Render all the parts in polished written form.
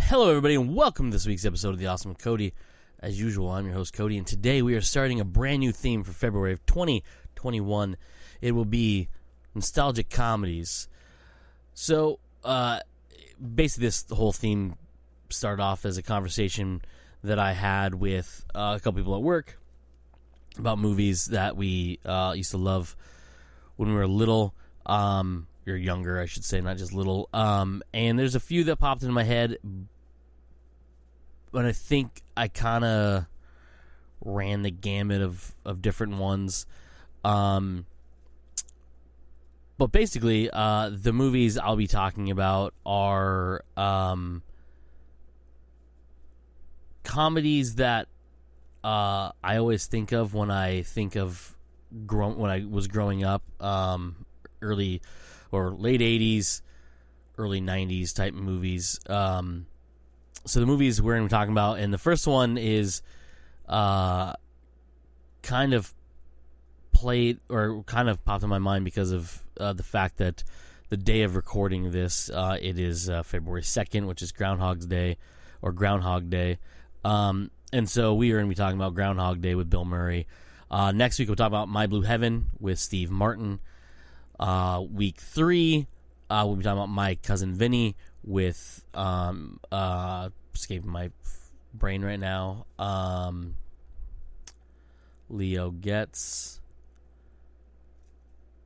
Hello, everybody, and welcome to this week's episode of The Awesome with Cody. As usual, I'm your host, Cody, and today we are starting a brand new theme for February of 2021. It will be Nostalgic Comedies. So, basically, the whole theme started off as a conversation that I had with a couple people at work about movies that we used to love when we were little. You're younger, I should say, not just little. And there's a few that popped into my head, but I think I kind of ran the gamut of different ones. But basically, the movies I'll be talking about are comedies that I always think of when I think of when I was growing up, early or late 80s, early 90s type movies. So the movies we're going to be talking about, and the first one is kind of played or kind of popped in my mind because of the fact that the day of recording this, it is February 2nd, which is Groundhog Day. And so we are going to be talking about Groundhog Day with Bill Murray. Next week we'll talk about My Blue Heaven with Steve Martin. Week 3, we'll be talking about My Cousin Vinny with escaping my brain right now. Leo Getz.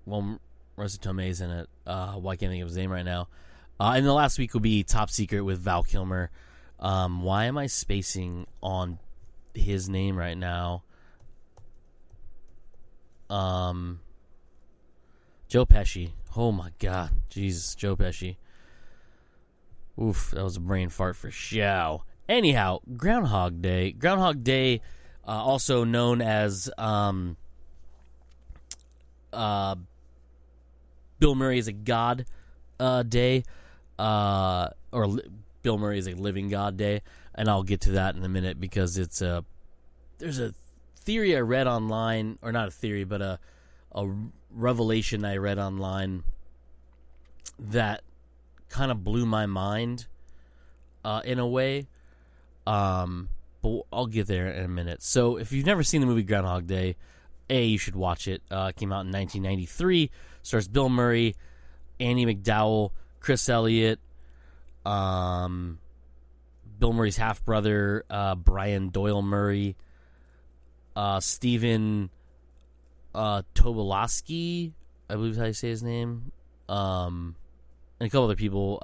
Well, Marissa Tomei's in it. Well, I can't think of his name right now. And the last week will be Top Secret with Val Kilmer. Why am I spacing on his name right now? Joe Pesci. Oh my God. Jesus, Joe Pesci. Oof, that was a brain fart for show. Anyhow, Groundhog Day. Groundhog Day, also known as Bill Murray is a God Day, or Bill Murray is a living God Day, and I'll get to that in a minute because there's a theory I read online, or not a theory, but a revelation I read online that kind of blew my mind in a way, but I'll get there in a minute. So if you've never seen the movie Groundhog Day, you should watch it. It came out in 1993, stars Bill Murray, Andie MacDowell, Chris Elliott, Bill Murray's half-brother, Brian Doyle Murray, Stephen Tobolowsky, I believe is how you say his name, and a couple other people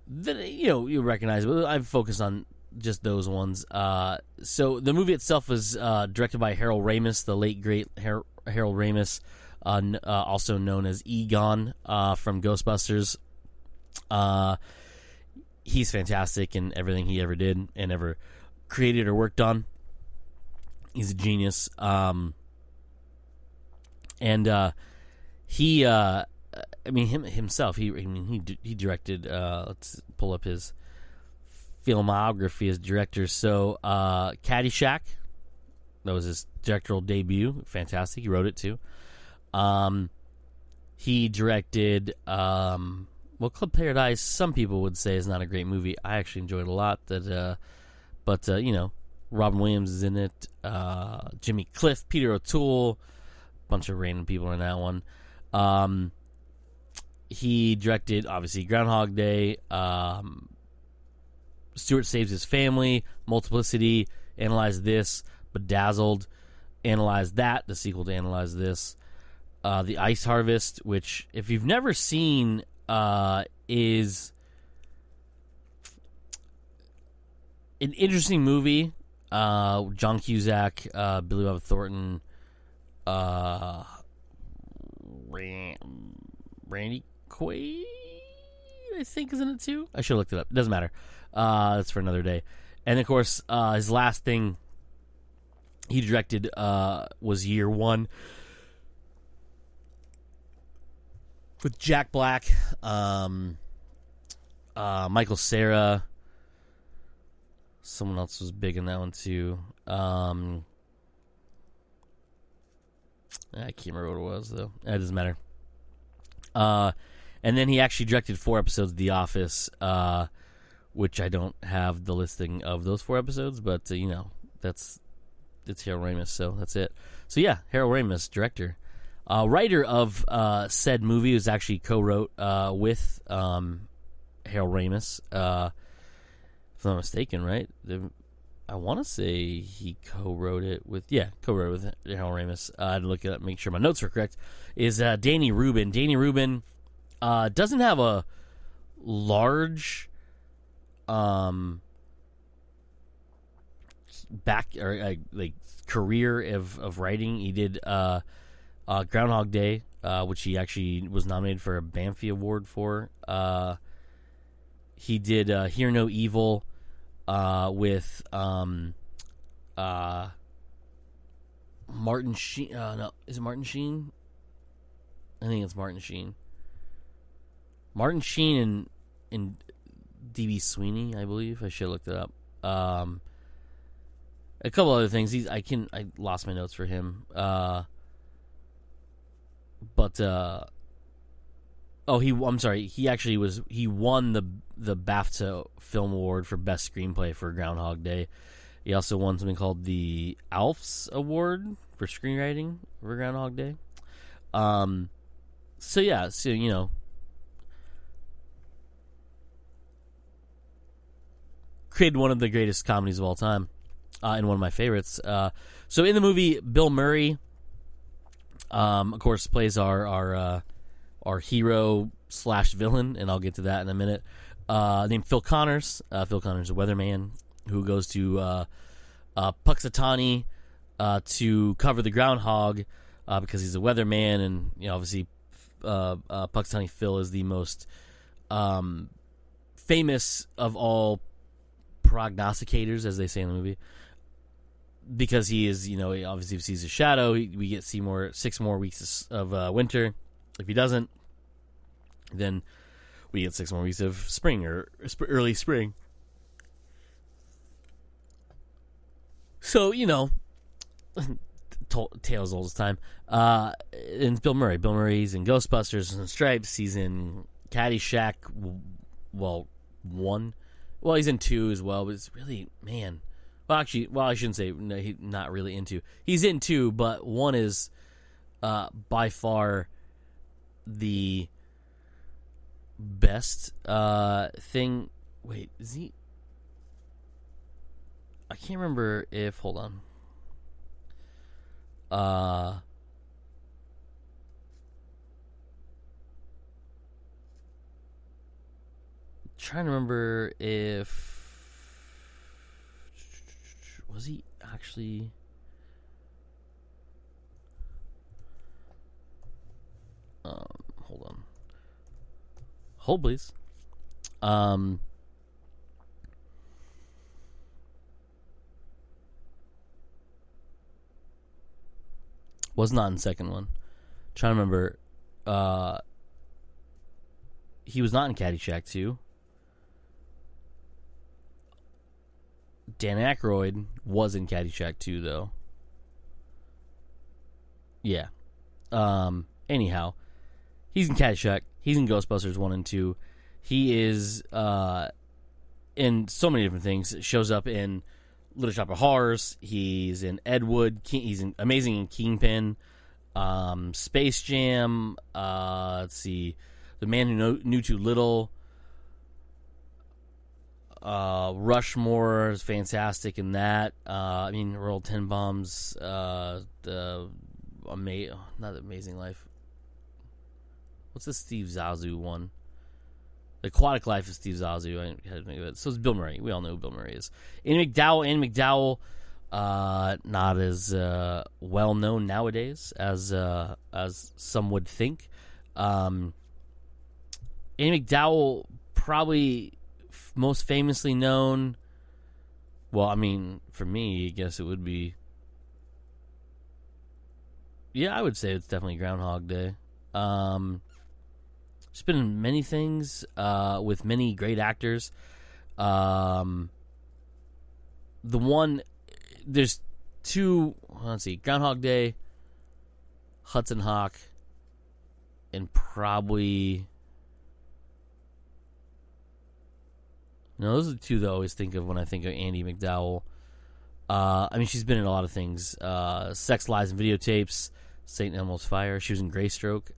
that you recognize, but I've focused on just those ones. So the movie itself was directed by Harold Ramis, the late great Harold Ramis, also known as Egon from Ghostbusters. He's fantastic in everything he ever did and ever created or worked on. He's a genius. He himself. He directed. Let's pull up his filmography as director. So, Caddyshack, that was his directorial debut. Fantastic. He wrote it too. He directed. Club Paradise. Some people would say is not a great movie. I actually enjoyed it a lot. But Robin Williams is in it. Jimmy Cliff, Peter O'Toole, bunch of random people in that one. He directed, obviously, Groundhog Day, Stuart Saves His Family, Multiplicity, Analyze This, Bedazzled, Analyze That, the sequel to Analyze This, The Ice Harvest, which, if you've never seen, is an interesting movie. John Cusack, Billy Bob Thornton, Randy Quaid, I think, is in it too. I should have looked it up. It doesn't matter. That's for another day. And of course, his last thing he directed was Year One with Jack Black, Michael Cera. Someone else was big in that one too. I can't remember what it was though. It doesn't matter. And then he actually directed 4 episodes of The Office, which I don't have the listing of those 4 episodes, but it's Harold Ramis, so that's it. So yeah, Harold Ramis, director, writer of said movie, was actually co-wrote with Harold Ramis, if I'm not mistaken, right? I want to say he co-wrote it with Harold Ramis. I had to look it up, make sure my notes were correct. Is Danny Rubin? Danny Rubin doesn't have a large career of writing. He did Groundhog Day, which he actually was nominated for a Bamfy Award for. He did Hear No Evil with Martin Sheen. No, is it Martin Sheen? I think it's Martin Sheen. Martin Sheen and D.B. Sweeney, I believe. I should have looked it up. A couple other things. I lost my notes for him. I'm sorry. He won the BAFTA Film Award for Best Screenplay for Groundhog Day. He also won something called the Alfs Award for screenwriting for Groundhog Day. Created one of the greatest comedies of all time, and one of my favorites. So in the movie, Bill Murray, of course, plays our hero / villain, and I'll get to that in a minute. Named Phil Connors. Phil Connors is a weatherman who goes to Puxatawny to cover the groundhog because he's a weatherman, and obviously Puxatawny Phil is the most famous of all prognosticators, as they say in the movie, because he is, he obviously sees a shadow. We get 6 more weeks of winter. If he doesn't, then we get 6 more weeks of spring or early spring. So, tales old as time. And it's Bill Murray. Bill Murray's in Ghostbusters and Stripes. He's in Caddyshack. Well, 1. Well, he's in 2 as well, but it's really, man. Well, actually, I shouldn't say no, he's not really in 2. He's in 2, but 1 is by far the best thing. Wait, is he? I can't remember if. Hold on. Trying to remember if was he actually. Hold on. Hold, please. Was not in the second one. Trying to remember. He was not in Caddyshack 2. Dan Aykroyd was in Caddyshack 2, though. Yeah. Anyhow, he's in Caddyshack. He's in Ghostbusters 1 and 2. He is in so many different things. Shows up in Little Shop of Horrors. He's in Ed Wood. He's amazing in Kingpin. Space Jam. Let's see. The Man Who Knew Too Little. Rushmore is fantastic in that. Royal Tenenbaum's not Amazing Life. What's the Steve Zissou one? The Aquatic Life of Steve Zissou. I had to think of it. So it's Bill Murray. We all know who Bill Murray is. Andie MacDowell, not as well known nowadays as some would think. Andie MacDowell probably most famously known. Well, for me, I guess it would be. Yeah, I would say it's definitely Groundhog Day. It's been in many things with many great actors. There's 2. Let's see, Groundhog Day, Hudson Hawk, and probably. No, those are the two that I always think of when I think of Andie MacDowell. I mean, she's been in a lot of things. Sex, Lies, and Videotapes, St. Elmo's Fire. She was in Greystoke,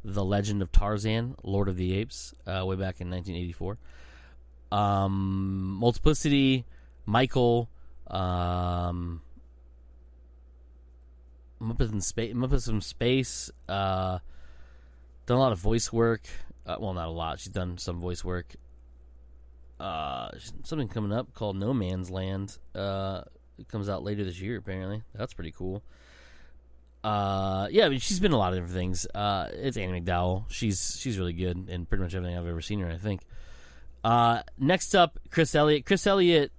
The Legend of Tarzan, Lord of the Apes, way back in 1984. Multiplicity, Michael, Muppets in Space, done a lot of voice work. Well, not a lot. She's done some voice work. Something coming up called No Man's Land. It comes out later this year, apparently. That's pretty cool. Yeah, I mean, she's been in a lot of different things. It's Andie MacDowell. She's really good in pretty much everything I've ever seen her, I think. Next up, Chris Elliott. Chris Elliott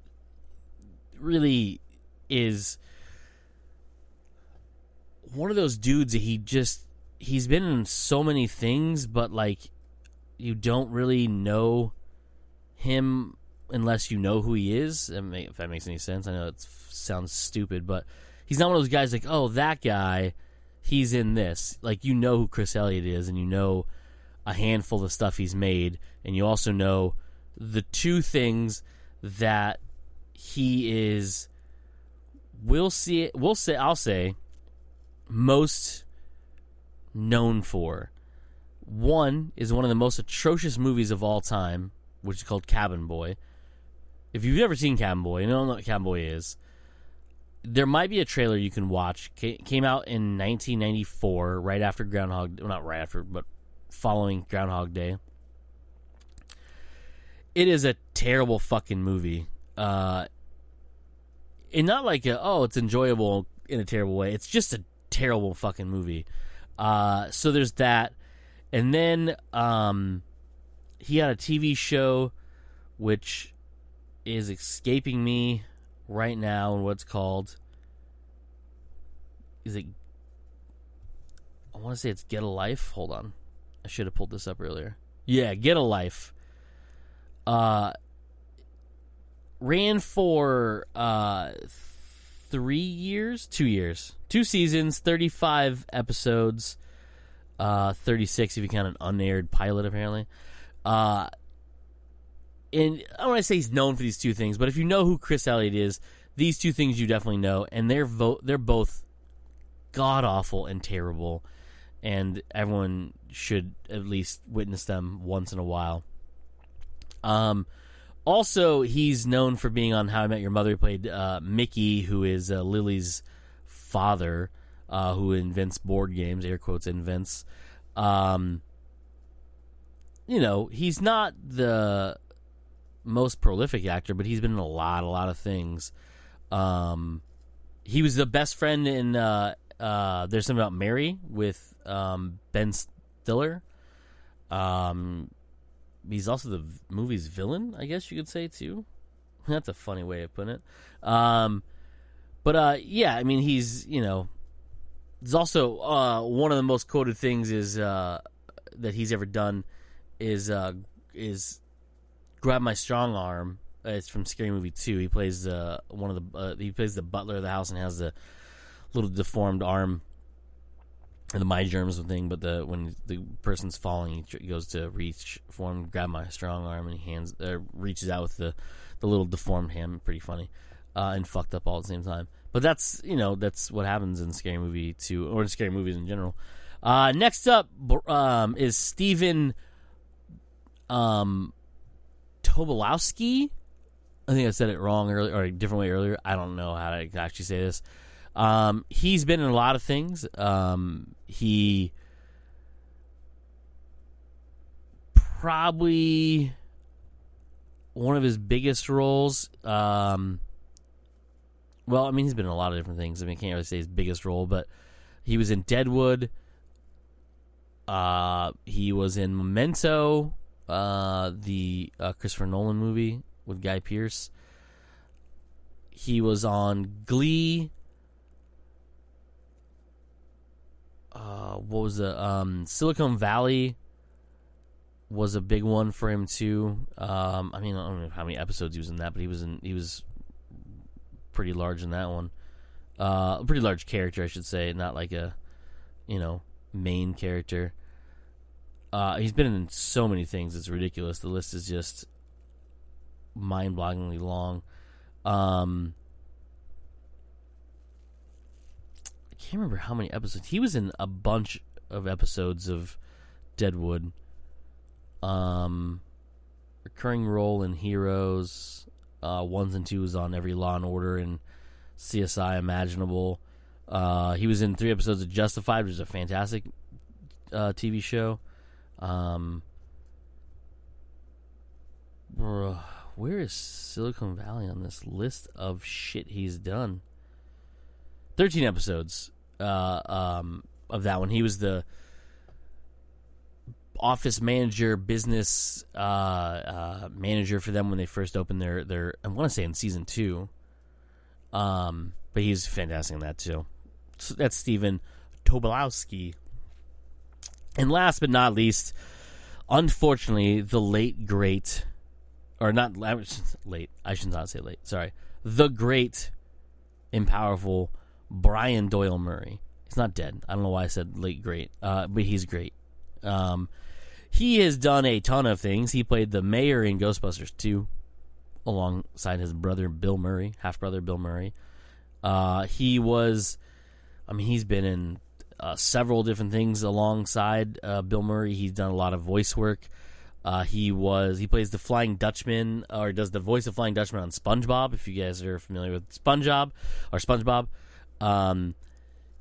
really is one of those dudes that he's been in so many things, but like you don't really know him unless you know who he is. If that makes any sense. I know it sounds stupid, but he's not one of those guys like, oh, that guy, he's in this. Like, you know who Chris Elliott is, and you know a handful of stuff he's made, and you also know the two things that he is, I'll say, most known for. One is one of the most atrocious movies of all time, which is called Cabin Boy. If you've never seen Cabin Boy, you don't know what Cabin Boy is. There might be a trailer you can watch. Came out in 1994, right after Groundhog. Well, not right after, but following Groundhog Day. It is a terrible fucking movie. And not like it's enjoyable in a terrible way. It's just a terrible fucking movie. So there's that. And then he had a TV show which is escaping me right now, and what's called, I want to say it's Get a Life. Hold on, I should have pulled this up earlier. Yeah, Get a Life. Ran for 2 seasons, 35 episodes, 36 if you count an unaired pilot, apparently. And I don't want to say he's known for these two things, but if you know who Chris Elliott is, these two things you definitely know, and they're both god-awful and terrible, and everyone should at least witness them once in a while. Also, he's known for being on How I Met Your Mother. He played Mickey, who is Lily's father, who invents board games, air quotes, invents. He's not the most prolific actor, but he's been in a lot of things. He was the best friend in There's Something About Mary with Ben Stiller. He's also the movie's villain, I guess you could say, too. That's a funny way of putting it. Yeah, I mean, he's, there's also one of the most quoted things is that he's ever done is Grab My Strong Arm. It's from Scary Movie 2. He plays he plays the butler of the house and has the little deformed arm, or the my germs thing. But when the person's falling, he goes to reach for him, grab my strong arm, and he reaches out with the little deformed hand. Pretty funny, and fucked up all at the same time. But that's what happens in Scary Movie 2, or in scary movies in general. Next up is Stephen Tobolowsky. I think I said it wrong earlier, or a different way earlier. I don't know how to actually say this. He's been in a lot of things. He probably one of his biggest roles. Well, I mean, he's been in a lot of different things. I mean, I can't really say his biggest role, but he was in Deadwood. He was in Memento, the Christopher Nolan movie with Guy Pearce. He was on Glee. What was the Silicon Valley was a big one for him too. I mean, I don't know how many episodes he was in that, but he was pretty large in that one. A pretty large character, I should say, not like a main character. He's been in so many things, it's ridiculous. The list is just mind-bogglingly long. I can't remember how many episodes. He was in a bunch of episodes of Deadwood. Recurring role in Heroes. 1s and 2s on every Law and Order and CSI imaginable. He was in 3 episodes of Justified, which is a fantastic TV show. Where is Silicon Valley on this list of shit he's done? 13 episodes of that one. He was the office manager, business manager for them when they first opened their I want to say in season 2. But he's fantastic in that too. So that's Stephen Tobolowsky. And last but not least, unfortunately, the late great, or not late, I should not say late, sorry, the great and powerful Brian Doyle Murray. He's not dead. I don't know why I said late great, but he's great. He has done a ton of things. He played the mayor in Ghostbusters 2 alongside his brother Bill Murray, half-brother Bill Murray. He's been in several different things alongside Bill Murray. He's done a lot of voice work. He plays the Flying Dutchman, or does the voice of Flying Dutchman on SpongeBob, if you guys are familiar with SpongeBob.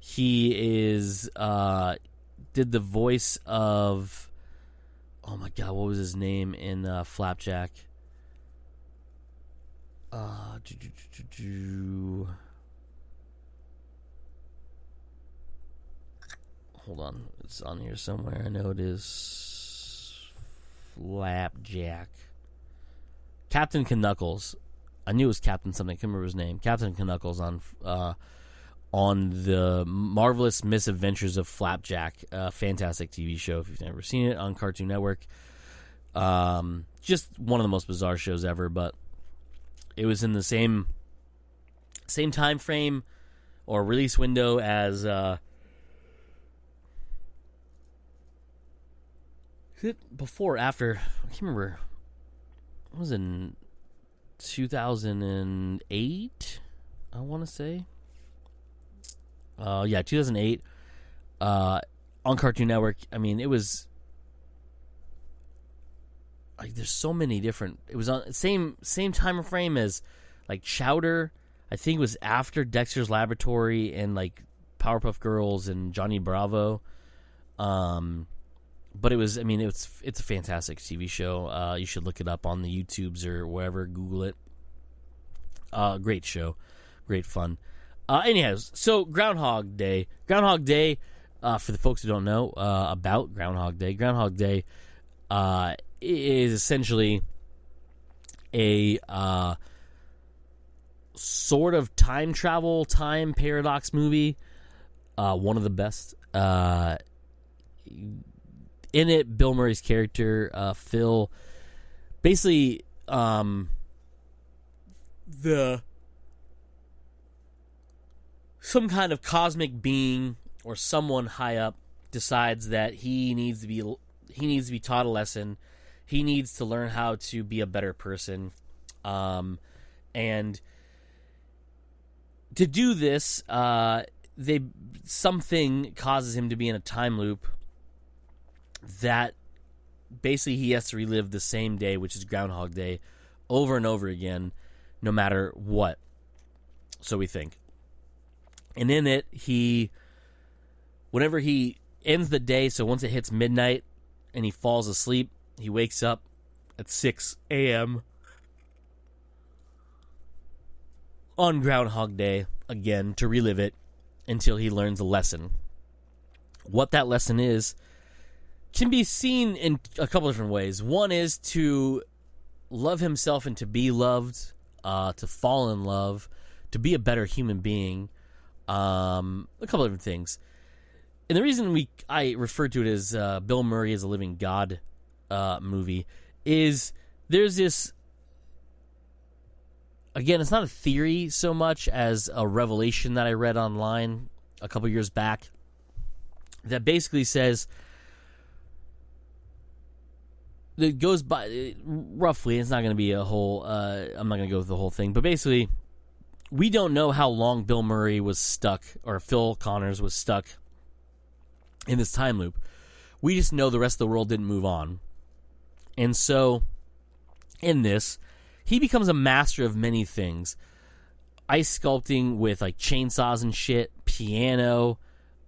He did the voice of, oh my god, what was his name in Flapjack? Hold on, it's on here somewhere. I know it is Flapjack. Captain Knuckles. I knew it was Captain something. I can't remember his name. Captain Knuckles on the Marvelous Misadventures of Flapjack. Fantastic TV show if you've never seen it on Cartoon Network. Just one of the most bizarre shows ever, but it was in the same time frame or release window as before, after, I can't remember. It was in 2008, I want to say. 2008. On Cartoon Network. I mean, it was like, there's so many different. It was on same time frame as like Chowder. I think it was after Dexter's Laboratory and like Powerpuff Girls and Johnny Bravo. But it's a fantastic TV show. You should look it up on the YouTubes or wherever. Google it. Great show, great fun. Anyways, so Groundhog Day. Groundhog Day, for the folks who don't know about Groundhog Day is essentially a sort of time travel, time paradox movie. One of the best. In it, Bill Murray's character, Phil, basically, some kind of cosmic being or someone high up decides that he needs to be taught a lesson. He needs to learn how to be a better person, and to do this, something causes him to be in a time loop that basically he has to relive the same day, which is Groundhog Day, over and over again, no matter what. So we think. And in it, whenever he ends the day, so once it hits midnight and he falls asleep, he wakes up at 6 a.m. on Groundhog Day again to relive it until he learns a lesson. What that lesson is can be seen in a couple different ways. One is to love himself and to be loved, to fall in love, to be a better human being. A couple different things. And the reason I refer to it as Bill Murray as a Living God movie is there's this, again, it's not a theory so much as a revelation that I read online a couple years back that basically says it goes by roughly. It's not going to be a whole. I'm not going to go through the whole thing, but basically, we don't know how long Bill Murray was stuck, or Phil Connors was stuck in this time loop. We just know the rest of the world didn't move on, and so in this, he becomes a master of many things: ice sculpting with like chainsaws and shit, piano,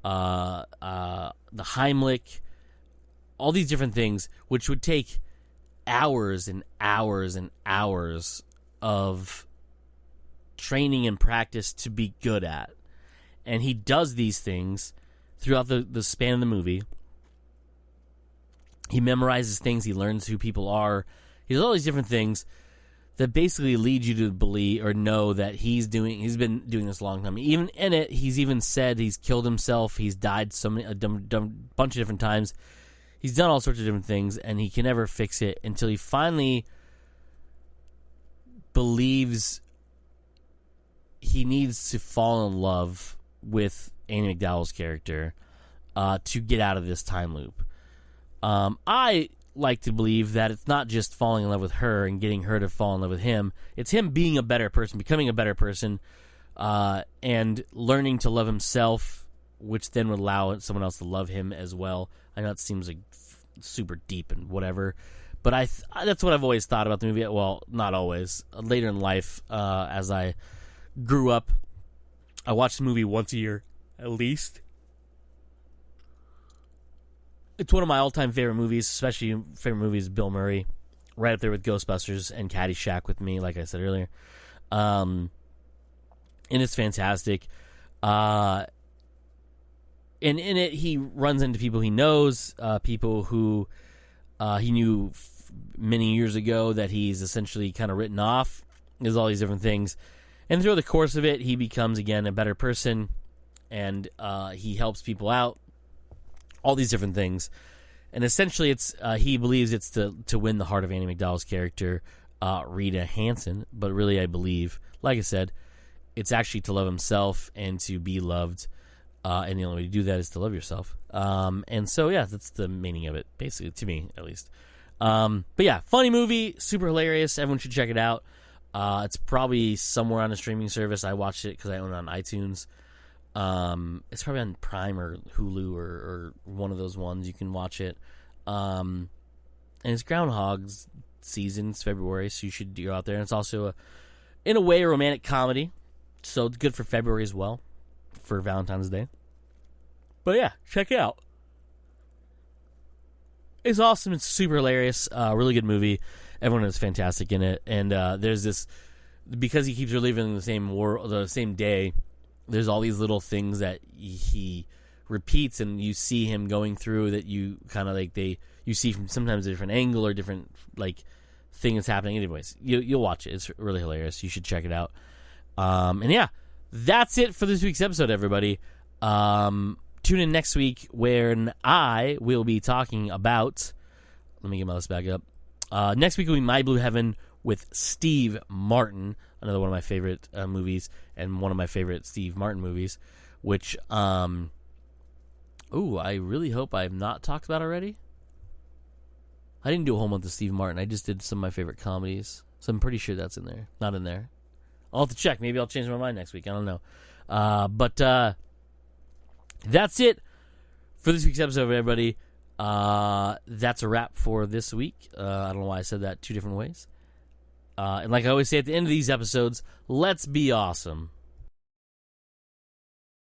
the Heimlich. All these different things, which would take hours and hours and hours of training and practice to be good at. And he does these things throughout the span of the movie. He memorizes things. He learns who people are. He does all these different things that basically lead you to believe or know that he's been doing this a long time. Even in it, he's even said he's killed himself. He's died a bunch of different times. He's done all sorts of different things, and he can never fix it until he finally believes he needs to fall in love with Andie MacDowell's character to get out of this time loop. I like to believe that it's not just falling in love with her and getting her to fall in love with him. It's him being a better person, becoming a better person, and learning to love himself, which then would allow someone else to love him as well. I know it seems like super deep and whatever, but that's what I've always thought about the movie. Well, not always. Later in life, as I grew up, I watched the movie once a year, at least. It's one of my all-time favorite movies, especially favorite movies Bill Murray, right up there with Ghostbusters and Caddyshack with me, like I said earlier. And it's fantastic. And in it, he runs into people he knows, people who he knew many years ago that he's essentially kind of written off. There's all these different things. And through the course of it, he becomes, again, a better person, and he helps people out, all these different things. And essentially, it's he believes it's to win the heart of Andie MacDowell's character, Rita Hansen. But really, I believe, like I said, it's actually to love himself and to be loved. And the only way to do that is to love yourself. And so, yeah, that's the meaning of it, basically, to me, at least. But yeah, funny movie, super hilarious. Everyone should check it out. It's probably somewhere on a streaming service. I watched it because I own it on iTunes. It's probably on Prime or Hulu or one of those ones. You can watch it. And it's Groundhog's season. It's February, so you should go out there. And it's also, in a way, a romantic comedy. So it's good for February as well, for Valentine's Day. But yeah, check it out. It's awesome. It's super hilarious. Really good movie. Everyone is fantastic in it. And there's this, because he keeps reliving the same world, the same day, there's all these little things that he repeats, and you see him going through that you kind of like, you see from sometimes a different angle or different like thing that's happening. Anyways, you'll watch it. It's really hilarious. You should check it out. And yeah, that's it for this week's episode, everybody. Tune in next week when I will be talking about... Let me get my list back up. Next week will be My Blue Heaven with Steve Martin, another one of my favorite movies, and one of my favorite Steve Martin movies, which, I really hope I have not talked about already. I didn't do a whole month of Steve Martin. I just did some of my favorite comedies, so I'm pretty sure that's in there. Not in there. I'll have to check. Maybe I'll change my mind next week. I don't know. But that's it for this week's episode, everybody. That's a wrap for this week. I don't know why I said that two different ways. And like I always say at the end of these episodes, let's be awesome.